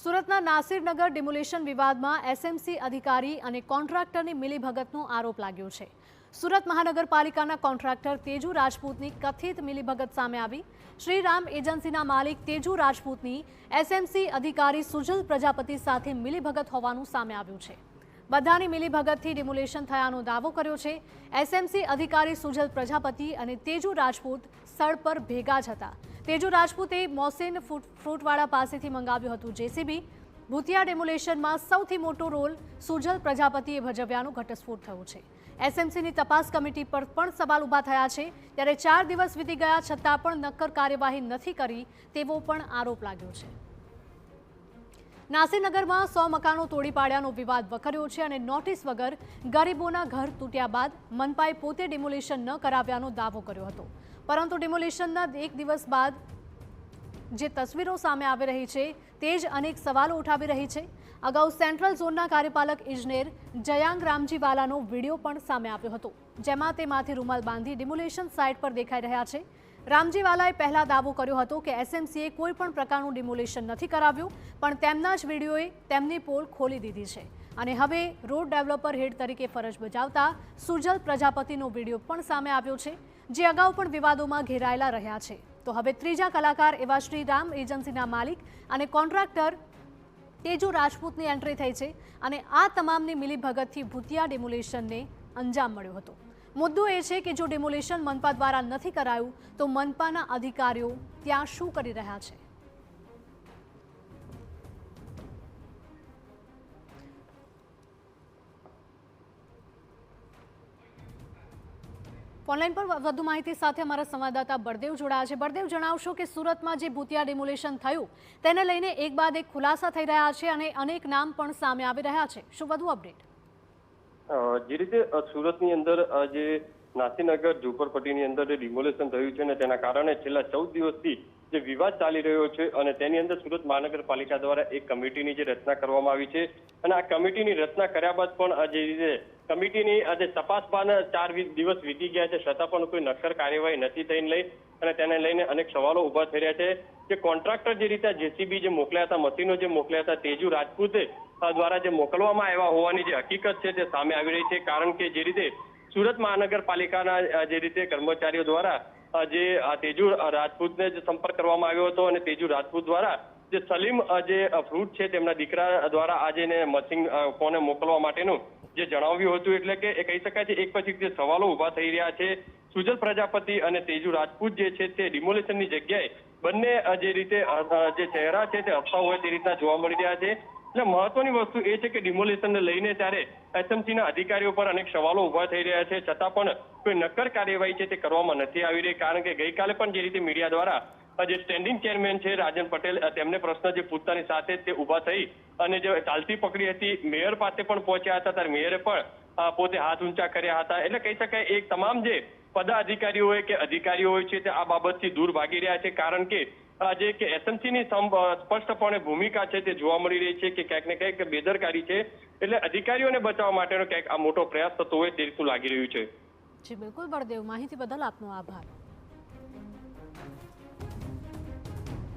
સુરતના નાસિરનગર ડિમોલિશન વિવાદમાં એસએમસી અધિકારી અને કોન્ટ્રાક્ટરની મિલીભગતનો આરોપ લાગ્યો છે। સુરત મહાનગરપાલિકાના કોન્ટ્રાક્ટર તેજુ રાજપૂતની કથિત મિલીભગત સામે આવી। શ્રીરામ એજન્સીના માલિક તેજુ રાજપૂતની એસએમસી અધિકારી સુજલ પ્રજાપતિ સાથે મિલીભગત હોવાનું સામે આવ્યું છે। બધાની મિલીભગતથી ડિમોલિશન થયાનો દાવો કર્યો છે। એસએમસી અધિકારી સુજલ પ્રજાપતિ અને તેજુ રાજપૂત સ્થળ પર ભેગા જ હતા। તેજુ રાજપૂતે મોસીન ફ્રૂટવાળા પાસેથી મંગાવ્યું હતું જેસીબી। ભૂતિયા ડેમોલેશનમાં સૌથી મોટો રોલ સુજલ પ્રજાપતિએ ભજવ્યાનો ઘટસ્ફોટ થયો છે। એસએમસીની તપાસ કમિટી પર પણ સવાલ ઊભા થયા છે। ત્યારે 4 દિવસ વીતી ગયા છતાં પણ નક્કર કાર્યવાહી નથી કરી તેવો પણ આરોપ લાગ્યો છે। નાસિરનગરમાં 100 મકાનો તોડી પાડ્યાનો વિવાદ વકર્યો છે અને નોટિસ વગર ગરીબોના ઘર તૂટ્યા બાદ મનપાએ પોતે ડિમોલિશન ન કરાવ્યાનો દાવો કર્યો હતો। પરંતુ ડિમોલિશનના 1 દિવસ બાદ જે તસવીરો સામે આવી રહી છે તે જ અનેક સવાલો ઉઠાવી રહી છે। અગાઉ સેન્ટ્રલ ઝોનના કાર્યપાલક ઇજનેર જયાંગ રામજીવાલાનો વિડીયો પણ સામે આવ્યો હતો, જેમાં તે માથે રૂમાલ બાંધી ડિમોલિશન સાઇટ પર દેખાઈ રહ્યા છે। રામજીવાલાએ પહેલા દાવો કર્યો હતો કે એસએમસીએ કોઈ પણ પ્રકારનું ડિમોલિશન નથી કરાવ્યું, પણ તેમના જ વિડીયોએ તેમની પોલ ખોલી દીધી છે અને હવે રોડ ડેવલપર હેડ તરીકે ફરજ બજાવતા સુજલ પ્રજાપતિનો વિડીયો પણ સામે આવ્યો છે, જે અગાઉ પણ વિવાદોમાં ઘેરાયેલા રહ્યા છે। તો હવે ત્રીજા કલાકાર એવા શ્રીરામ એજન્સીના માલિક અને કોન્ટ્રાક્ટર તેજુ રાજપૂતની એન્ટ્રી થઈ છે અને આ તમામની મિલીભગતથી ભૂતિયા ડિમોલિશનને અંજામ મળ્યો હતો। મુદ્દો એ છે કે જો ડિમોલિશન મનપા દ્વારા નથી કરાયું તો મનપાના અધિકારીઓ ત્યાં શું કરી રહ્યા છે? ઓનલાઈન પર વધુ માહિતી સાથે અમારા સંવાદદાતા બળદેવ જોડાયા છે। બળદેવ, જણાવશો કે સુરતમાં જે ભૂતિયા ડિમોલિશન થયું તેને લઈને એક બાદ એક ખુલાસા થઈ રહ્યા છે અને અનેક નામ પણ સામે આવી રહ્યા છે, શું વધુ અપડેટ? જે રીતે સુરતની અંદર જે નાસિરનગર ઝુંપડપટ્ટીની અંદર જે ડિમોલેશન થયું છે ને તેના કારણે છેલ્લા 14 દિવસથી જે વિવાદ ચાલી રહ્યો છે અને તેની અંદર સુરત મહાનગરપાલિકા દ્વારા એક કમિટીની જે રચના કરવામાં આવી છે અને આ કમિટીની રચના કર્યા બાદ પણ જે રીતે કમિટીની આજે તપાસ બાદ 4 દિવસ વીતી ગયા છે છતાં પણ કોઈ નક્કર કાર્યવાહી નથી થઈને લઈ અને તેને લઈને અનેક સવાલો ઉભા થઈ રહ્યા છે। જે કોન્ટ્રાક્ટર જે રીતે જેસીબી જે મોકલ્યા હતા, મશીનો જે મોકલ્યા હતા, તેજુ રાજપૂતે દ્વારા જે મોકલવામાં આવ્યા હોવાની જે હકીકત છે તે સામે આવી રહી છે। કારણ કે જે રીતે સુરત મહાનગરપાલિકાના જે રીતે કર્મચારીઓ દ્વારા જે તેજુ રાજપૂતને સંપર્ક કરવામાં આવ્યો હતો અને તેજુ રાજપૂત દ્વારા જે સલીમ જે ફ્રૂટ છે તેમના દીકરા દ્વારા આજે મશીન કોને મોકલવા માટેનું જે જણાવ્યું હતું, એટલે કે એ કહી શકાય છે એક પછી જે સવાલો ઉભા થઈ રહ્યા છે। સુજલ પ્રજાપતિ અને તેજુ રાજપૂત જે છે તે ડિમોલિશનની જગ્યાએ બંને જે રીતે જે ચહેરા છે તે હસતા હોય તે રીતના જોવા મળી રહ્યા છે। એટલે મહત્વની વસ્તુ એ છે કે ડિમોલિશનને લઈને ત્યારે એસએમસીના અધિકારીઓ પર અનેક સવાલો ઉભા થઈ રહ્યા છે છતાં પણ કોઈ નક્કર કાર્યવાહી છે તે કરવામાં નથી આવી રહી। કારણ કે ગઈકાલે પણ જે રીતે મીડિયા દ્વારા જે સ્ટેન્ડિંગ ચેરમેન છે રાજન પટેલ તેમને પ્રશ્ન જે પૂછતાની સાથે તે ઉભા થઈ અને જે ચાલતી પકડી હતી, મેયર પાસે પણ પહોંચ્યા હતા ત્યારે મેયરે પણ પોતે હાથ ઊંચા કર્યા હતા। એટલે કહી શકાય એક તમામ જે પદાધિકારીઓ હોય કે અધિકારીઓ હોય છે તે આ બાબતથી દૂર ભાગી રહ્યા છે। કારણ કે જે કે એસએમસીની સ્પષ્ટપણે ભૂમિકા છે તે જોવા મળી રહી છે કે ક્યાંક ને ક્યાંક બેદરકારી છે, એટલે અધિકારીઓને બચાવવા માટેનો ક્યાંક આ મોટો પ્રયાસ થતો હોય તે રીતનું લાગી રહ્યું છે। જી બિલકુલ બળદેવ, માહિતી બદલ આપનો આભાર।